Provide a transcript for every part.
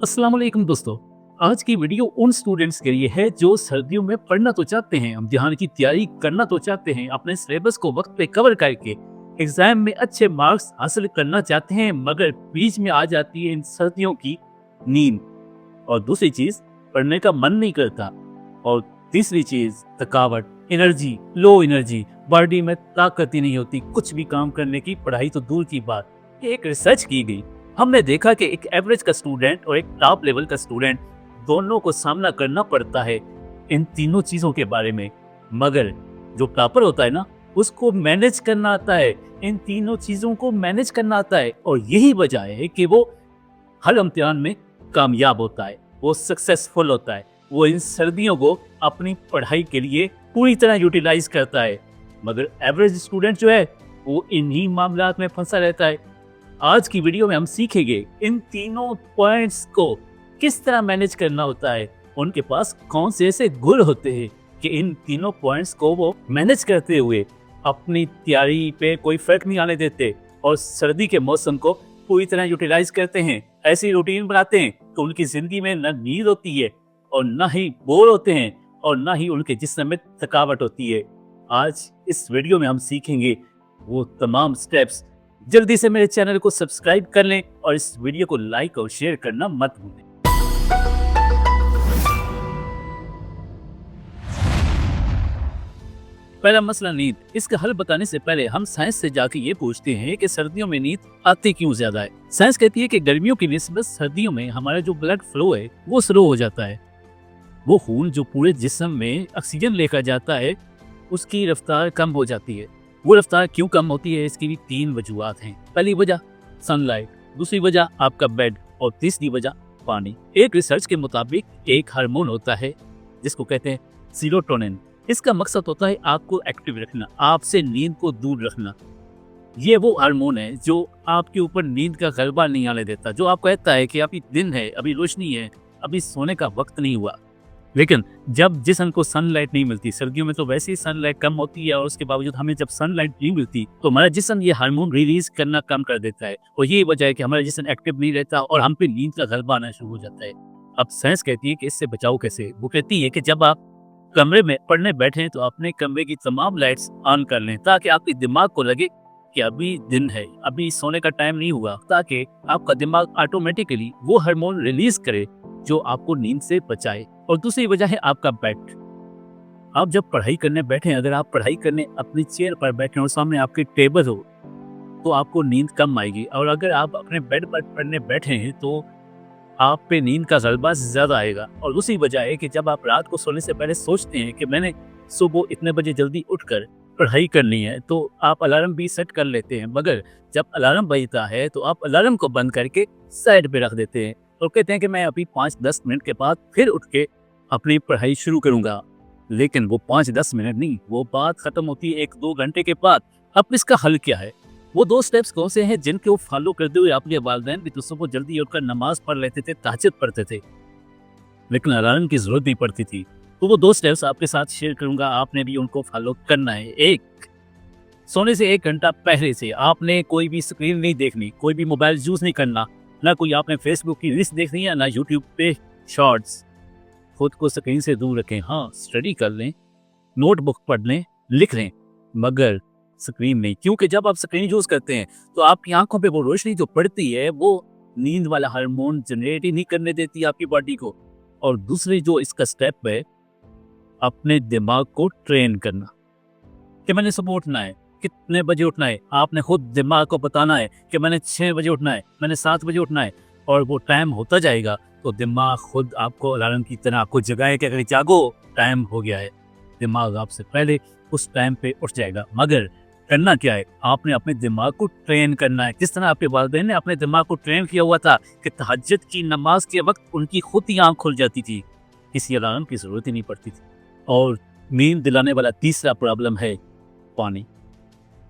अस्सलाम वालेकुम दोस्तों। आज की वीडियो उन स्टूडेंट्स के लिए है जो सर्दियों में पढ़ना तो चाहते हैं, इम्तिहान की तैयारी करना तो चाहते हैं, अपने सिलेबस को वक्त पे कवर करके एग्जाम में अच्छे मार्क्स हासिल करना चाहते हैं, मगर बीच में आ जाती है इन सर्दियों की नींद। और दूसरी चीज, पढ़ने का मन नहीं करता। और तीसरी चीज, थकावट, एनर्जी, लो एनर्जी, बॉडी में ताकत ही नहीं होती कुछ भी काम करने की, पढ़ाई तो दूर की बात। एक रिसर्च की गई, हमने देखा कि एक एवरेज का स्टूडेंट और एक टॉप लेवल का स्टूडेंट दोनों को सामना करना पड़ता है इन तीनों चीजों के बारे में। मगर जो टॉपर होता है ना, उसको मैनेज करना आता है, इन तीनों चीजों को मैनेज करना आता है। और यही वजह है कि वो हर इम्तिहान में कामयाब होता है, वो सक्सेसफुल होता है, वो इन सर्दियों को अपनी पढ़ाई के लिए पूरी तरह यूटिलाइज करता है। मगर एवरेज स्टूडेंट जो है वो इन्हीं मामलात में फंसा रहता है। आज की वीडियो में हम सीखेंगे इन तीनों पॉइंट्स को किस तरह मैनेज करना होता है, उनके पास कौन से ऐसे गुण होते हैं कि इन तीनों पॉइंट्स को वो मैनेज करते हुए अपनी तैयारी पे कोई फर्क नहीं आने देते और सर्दी के मौसम को पूरी तरह यूटिलाइज करते हैं। ऐसी रूटीन बनाते हैं तो उनकी जिंदगी में न नींद होती है और ना ही बोर होते हैं और ना ही उनके जिस्म में थकावट होती है। आज इस वीडियो में हम सीखेंगे वो तमाम स्टेप्स। जल्दी से मेरे चैनल को सब्सक्राइब कर लें और इस वीडियो को लाइक और शेयर करना मत भूलें। पहला मसला, नींद। इसका हल बताने से पहले हम साइंस से जाके ये पूछते हैं कि सर्दियों में नींद आती क्यों ज्यादा है। साइंस कहती है कि गर्मियों की निस्बत सर्दियों में हमारा जो ब्लड फ्लो है वो स्लो हो जाता है। वो खून जो पूरे जिस्म में ऑक्सीजन लेकर जाता है उसकी रफ्तार कम हो जाती है। वो रफ्तार क्यों कम होती है, इसकी भी तीन वजूहात हैं। पहली वजह सनलाइट, दूसरी वजह आपका बेड और तीसरी वजह पानी। एक रिसर्च के मुताबिक एक हार्मोन होता है जिसको कहते हैं सीरोटोनिन। इसका मकसद होता है आपको एक्टिव रखना, आपसे नींद को दूर रखना। ये वो हार्मोन है जो आपके ऊपर नींद का गलबा नहीं आने देता, जो आपको कहता है कि अभी दिन है, अभी रोशनी है, अभी सोने का वक्त नहीं हुआ। लेकिन जब जिस्म को सनलाइट नहीं मिलती, सर्दियों में तो वैसे ही सनलाइट कम होती है और उसके बावजूद हमें जब सनलाइट नहीं मिलती तो हमारा जिस्म ये हार्मोन रिलीज करना कम कर देता है और यही वजह है कि हमारा जिस्म एक्टिव नहीं रहता और हम पे नींद का गलबा आना शुरू हो जाता है। अब साइंस कहती है कि इससे बचाओ कैसे। वो कहती है कि जब आप कमरे में पढ़ने बैठे तो अपने कमरे की तमाम लाइट्स ऑन कर लें ताकि आपके दिमाग को लगे कि अभी दिन है, अभी सोने का टाइम नहीं हुआ, ताकि आपका दिमाग ऑटोमेटिकली वो हार्मोन रिलीज करे जो आपको नींद से बचाए। और दूसरी वजह है आपका बेड। आप जब पढ़ाई करने बैठे, अगर आप पढ़ाई करने अपनी चेयर पर बैठे और सामने आपकी टेबल हो तो आपको नींद कम आएगी। और अगर आप अपने बेड पर पढ़ने बैठे हैं तो आप पे नींद का गलबा ज्यादा आएगा। और दूसरी वजह है कि जब आप रात को सोने से पहले सोचते हैं कि मैंने सुबह इतने बजे जल्दी उठकर पढ़ाई करनी है तो आप अलार्म भी सेट कर लेते हैं, मगर जब अलार्म बजता है तो आप अलार्म को बंद करके साइड पे रख देते हैं और कहते हैं कि मैं अभी 5-10 मिनट के बाद फिर उठ के अपनी पढ़ाई शुरू करूंगा। लेकिन वो 5-10 मिनट नहीं, वो बात खत्म होती है 1-2 घंटे के बाद। अब इसका हल क्या है? वो 2 स्टेप्स कौन से हैं जिनको फॉलो करते हुए आपके वालिदैन भी तो सुबह जल्दी उठकर नमाज पढ़ लेते थे, तहज्जुद पढ़ते थे, लेकिन अलार्म की जरूरत नहीं पड़ती थी। तो वो 2 स्टेप्स आपके साथ शेयर करूंगा, आपने भी उनको फॉलो करना है। एक, सोने से 1 घंटा पहले से आपने कोई भी स्क्रीन नहीं देखनी, कोई भी मोबाइल यूज नहीं करना, ना कोई आपने फेसबुक की रील्स देखनी है, ना यूट्यूब पे शॉर्ट्स। खुद को स्क्रीन से दूर रखें। हाँ, स्टडी कर लें, नोटबुक पढ़ लें, लिख लें, मगर स्क्रीन नहीं। क्योंकि जब आप स्क्रीन यूज करते हैं तो आपकी आंखों पे वो रोशनी जो पड़ती है वो नींद वाला हार्मोन जनरेट ही नहीं करने देती आपकी बॉडी को। और दूसरी जो इसका स्टेप है, अपने दिमाग को ट्रेन करना कि मैंने सुबह उठना है, कितने बजे उठना है। आपने खुद दिमाग को बताना है कि मैंने 6 बजे उठना है, मैंने 7 बजे उठना है। और वो टाइम होता जाएगा तो दिमाग खुद आपको अलार्म की तरह आपको जगाए कि अगर जागो, टाइम हो गया है। दिमाग आपसे पहले उस टाइम पे उठ जाएगा। मगर करना क्या है, आपने अपने दिमाग को ट्रेन करना है। जिस तरह आपके वालिदैन ने अपने दिमाग को ट्रेन किया हुआ था कि तहज्जुद की नमाज के वक्त उनकी खुद ही आंख खुल जाती थी, किसी अलार्म की जरूरत ही नहीं पड़ती थी। और नींद दिलाने वाला तीसरा प्रॉब्लम है पानी।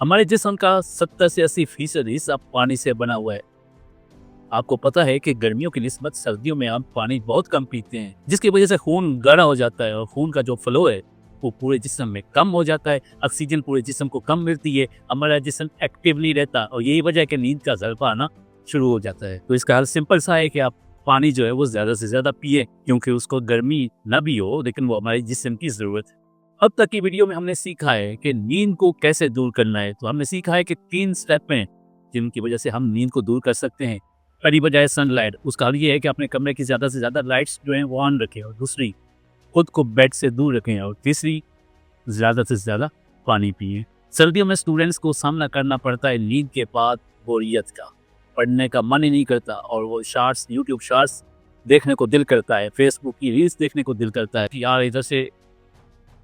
हमारे जिस्म का 70 से 80% हिस्सा पानी से बना हुआ है। आपको पता है कि गर्मियों की निस्बत सर्दियों में आप पानी बहुत कम पीते हैं, जिसकी वजह से खून गाढ़ा हो जाता है और खून का जो फ्लो है वो पूरे जिस्म में कम हो जाता है। ऑक्सीजन पूरे जिस्म को कम मिलती है, हमारा जिस्म एक्टिव नहीं रहता और यही वजह है कि नींद का गलबा आना शुरू हो जाता है। तो इसका हल सिंपल सा है कि आप पानी जो है वो ज़्यादा से ज़्यादा पिए, क्योंकि उसको गर्मी ना भी हो लेकिन वो हमारे जिस्म की ज़रूरत है। अब तक की वीडियो में हमने सीखा है कि नींद को कैसे दूर करना है। तो हमने सीखा है कि 3 स्टेप हैं जिनकी वजह से हम नींद को दूर कर सकते हैं। पहली वजह है सनलाइट। उसका हल ये है कि अपने कमरे की ज़्यादा से ज़्यादा लाइट्स जो हैं वो ऑन रखें, और दूसरी खुद को बेड से दूर रखें, और तीसरी ज़्यादा से ज़्यादा पानी पिएं। सर्दियों में स्टूडेंट्स को सामना करना पड़ता है नींद के बाद बोरियत का। पढ़ने का मन ही नहीं करता और वो शॉर्ट्स, यूट्यूब शॉर्ट्स देखने को दिल करता है, फेसबुक की रील्स देखने को दिल करता है कि यार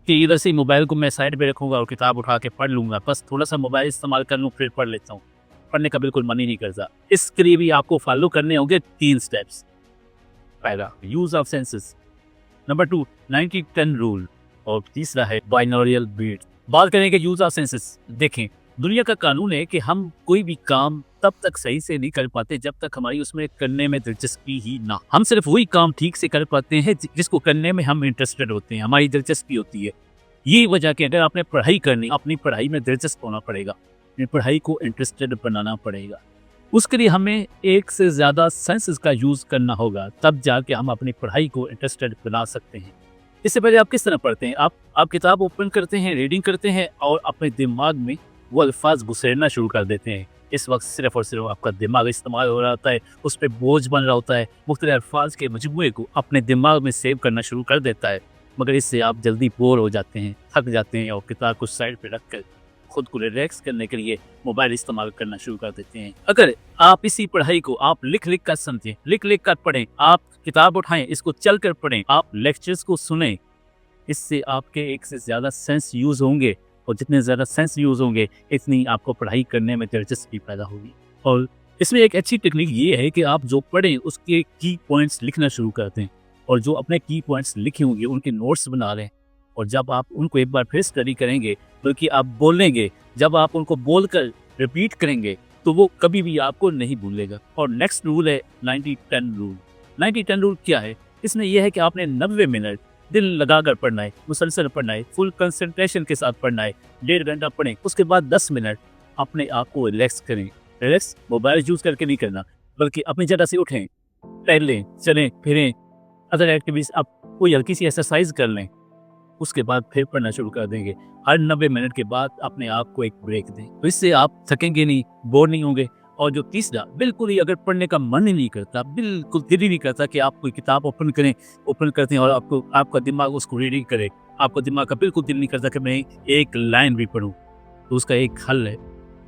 इधर से मोबाइल को मैं साइड पे रखूंगा और किताब उठा के पढ़ लूंगा, बस थोड़ा सा मोबाइल इस्तेमाल कर लूँ फिर पढ़ लेता हूँ। पढ़ने का बिल्कुल मन ही नहीं करता। इसके लिए भी आपको फॉलो करने होंगे 3 स्टेप्स। पहला, use of senses. Number 2, 90-10 rule. और तीसरा है बाइनोरियल बीट। बात करें कि यूज ऑफ सेंसेस। देखें, दुनिया का कानून है कि हम कोई भी काम तब तक सही से नहीं कर पाते जब तक हमारी उसमें करने में दिलचस्पी ही ना। हम सिर्फ वही काम ठीक से कर पाते हैं जिसको करने में हम इंटरेस्टेड होते हैं, हमारी दिलचस्पी होती है। यही वजह कि अगर आपने पढ़ाई करनी, अपनी पढ़ाई में दिलचस्प होना पड़ेगा, अपनी पढ़ाई को इंटरेस्टेड बनाना पड़ेगा। उसके लिए हमें एक से ज़्यादा सेंसेस का यूज़ करना होगा, तब जाके हम अपनी पढ़ाई को इंटरेस्टेड बना सकते हैं। इससे पहले आप किस तरह पढ़ते हैं? आप किताब ओपन करते हैं, रीडिंग करते हैं और अपने दिमाग में वो अल्फाज घुसेड़ना शुरू कर देते हैं। इस वक्त सिर्फ और सिर्फ आपका दिमाग इस्तेमाल हो रहा होता है, उस पर बोझ बन रहा होता है, मुख्तलिफ अल्फाज के मजमूए को अपने दिमाग में सेव करना शुरू कर देता है। मगर इससे आप जल्दी बोर हो जाते हैं, थक जाते हैं और किताब को साइड पे रख कर खुद को रिलैक्स करने के लिए मोबाइल इस्तेमाल करना शुरू कर देते हैं। अगर आप इसी पढ़ाई को आप लिख लिख कर समझें, लिख लिख कर पढ़ें, आप किताब उठाएं, इसको चल कर पढ़ें, आप लेक्चर्स को सुनें, इससे आपके एक से ज़्यादा सेंस यूज़ होंगे, और जितने ज़्यादा सेंस यूज़ होंगे इतनी आपको पढ़ाई करने में दिलचस्पी पैदा होगी। और इसमें एक अच्छी टेक्निक ये है कि आप जो पढ़ें उसके की पॉइंट्स लिखना शुरू कर दें, और जो अपने की पॉइंट्स लिखे होंगे उनके नोट्स बना लें, और जब आप उनको एक बार फिर स्टडी करेंगे, बल्कि आप बोलेंगे, जब आप उनको बोलकर रिपीट करेंगे तो वो कभी भी आपको नहीं भूलेगा। और नेक्स्ट रूल है 90-10 रूल। 90-10 रूल क्या है? इसमें यह है कि आपने 90 मिनट दिल लगाकर पढ़ना है, मुसलसल पढ़ना है, फुल कंसंट्रेशन के साथ पढ़ना है, 1.5 घंटा पढ़ें। उसके बाद 10 मिनट अपने आप को रिलैक्स करें। रिलैक्स मोबाइल यूज़ करके नहीं करना, बल्कि अपनी जगह से उठें, टहलें, चलें फिरें, अदर एक्टिविटीज, आप कोई हल्की सी एक्सरसाइज कर लें, उसके बाद फिर पढ़ना शुरू कर देंगे। हर 90 मिनट के बाद अपने आप को एक ब्रेक दें, तो इससे आप थकेंगे नहीं, बोर नहीं होंगे। और जो तीसरा, बिल्कुल ही अगर पढ़ने का मन ही नहीं करता, बिल्कुल दिल ही नहीं करता कि आप कोई किताब ओपन करते हैं और आपका दिमाग उसको रीडिंग करे, आपका दिमाग का बिल्कुल दिल नहीं करता कि मैं एक लाइन भी पढूं, तो उसका एक हल है,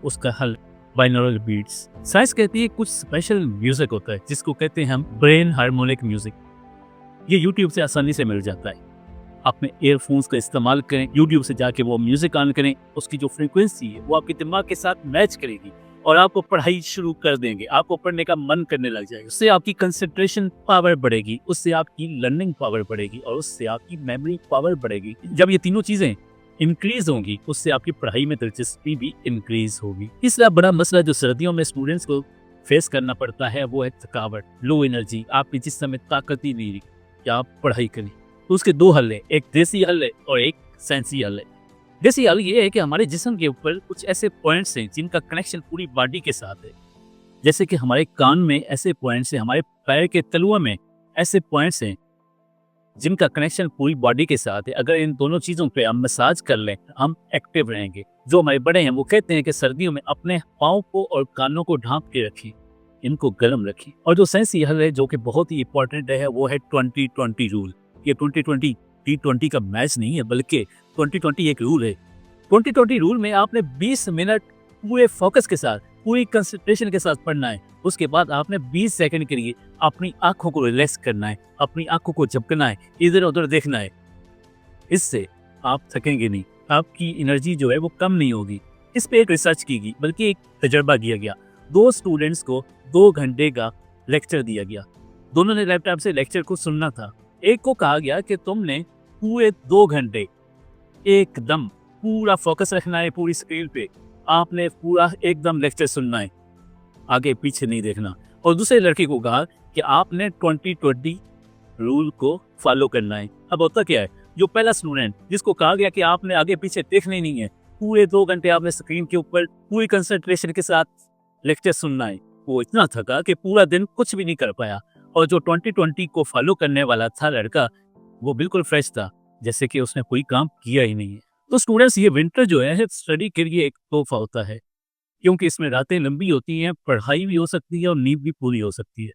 उसका हल बाइनोरल बीट्स। साइंस कहती है कुछ स्पेशल म्यूजिक होता है जिसको कहते हैं हम ब्रेन हार्मोनिक म्यूजिक। ये यूट्यूब से आसानी से मिल जाता है। अपने ईयरफोन्स का इस्तेमाल करें, यूट्यूब से जाके वो म्यूजिक ऑन करें, उसकी जो फ्रीक्वेंसी है वो आपके दिमाग के साथ मैच करेगी और आपको पढ़ाई शुरू कर देंगे, आपको पढ़ने का मन करने लग जाएगा। उससे आपकी कंसंट्रेशन पावर बढ़ेगी, उससे आपकी लर्निंग पावर बढ़ेगी और उससे आपकी मेमोरी पावर बढ़ेगी। जब ये तीनों चीजें इंक्रीज होंगी, उससे आपकी पढ़ाई में दिलचस्पी भी इंक्रीज होगी। तीसरा बड़ा मसला जो सर्दियों में स्टूडेंट्स को फेस करना पड़ता है वो है थकावट, लो एनर्जी, आपकी जिस्म में ताकत ही नहीं रही कि आप पढ़ाई करें। तो उसके 2 हल है, एक देसी हल है और एक साइंसी हल है। देसी हल ये है कि हमारे जिस्म के ऊपर कुछ ऐसे पॉइंट्स हैं जिनका कनेक्शन पूरी बॉडी के साथ है। जैसे कि हमारे कान में ऐसे पॉइंट्स हैं, हमारे पैर के तलुओं में ऐसे पॉइंट्स हैं जिनका कनेक्शन पूरी बॉडी के साथ है। अगर इन दोनों चीज़ों पे हम मसाज कर लें, हम एक्टिव रहेंगे। जो हमारे बड़े हैं वो कहते हैं कि सर्दियों में अपने पाँव को और कानों को ढांप के रखें, इनको गर्म रखें। और जो साइंसी हल है जो कि बहुत ही इंपॉर्टेंट है वो है 20-20 रूल। ये 20-20 T20 का मैच नहीं है, बल्कि 20-20 एक रूल है। 20-20 रूल में आपने 20 मिनट पूरे फोकस के साथ, पूरी कंसंट्रेशन के साथ पढ़ना है। उसके बाद आपने 20 सेकंड के लिए अपनी आंखों को रिलैक्स करना है, अपनी आंखों को झपकना है, इधर उधर देखना है। इससे आप थकेंगे नहीं, आपकी एनर्जी जो है वो कम नहीं होगी। इस पे एक रिसर्च की गई, बल्कि एक तजर्बा किया गया। 2 स्टूडेंट्स को 2 घंटे का लेक्चर दिया गया। दोनों ने लैपटॉप से लेक्चर को सुनना था। एक को कहा गया कि तुमने पूरे 2 घंटे एकदम पूरा फोकस रखना है पूरी स्क्रीन पे, आपने पूरा एकदम लेक्चर सुनना है, आगे पीछे नहीं देखना। और दूसरे लड़के को कहा कि आपने 20-20 रूल को फॉलो करना है। अब होता क्या है, जो पहला स्टूडेंट जिसको कहा गया कि आपने आगे पीछे देखना ही नहीं है, पूरे 2 घंटे आपने स्क्रीन के ऊपर पूरी कंसंट्रेशन के साथ लेक्चर सुनना है, वो इतना थका कि पूरा दिन कुछ भी नहीं कर पाया और जो 2020 को फॉलो करने वाला था लड़का, वो बिल्कुल फ्रेश था, जैसे कि उसने कोई काम किया ही नहीं है। तो स्टूडेंट्स, ये विंटर जो है स्टडी के लिए एक तोहफा होता है, क्योंकि इसमें रातें लंबी होती हैं, पढ़ाई भी हो सकती है और नींद भी पूरी हो सकती है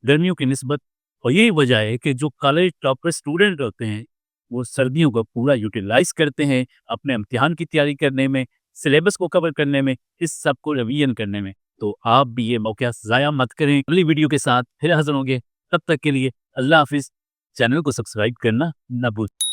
गर्मियों की निस्बत। और यही वजह है कि जो कॉलेज टॉपर स्टूडेंट होते हैं, वो सर्दियों को पूरा यूटिलाइज करते हैं अपने इम्तिहान की तैयारी करने में, सिलेबस को कवर करने में, इस सब को रिवीजन करने में। तो आप भी ये मौका ज़ाया मत करें। अगली वीडियो के साथ फिर हाजिर होंगे, तब तक के लिए अल्लाह हाफिज़। चैनल को सब्सक्राइब करना ना भूलें।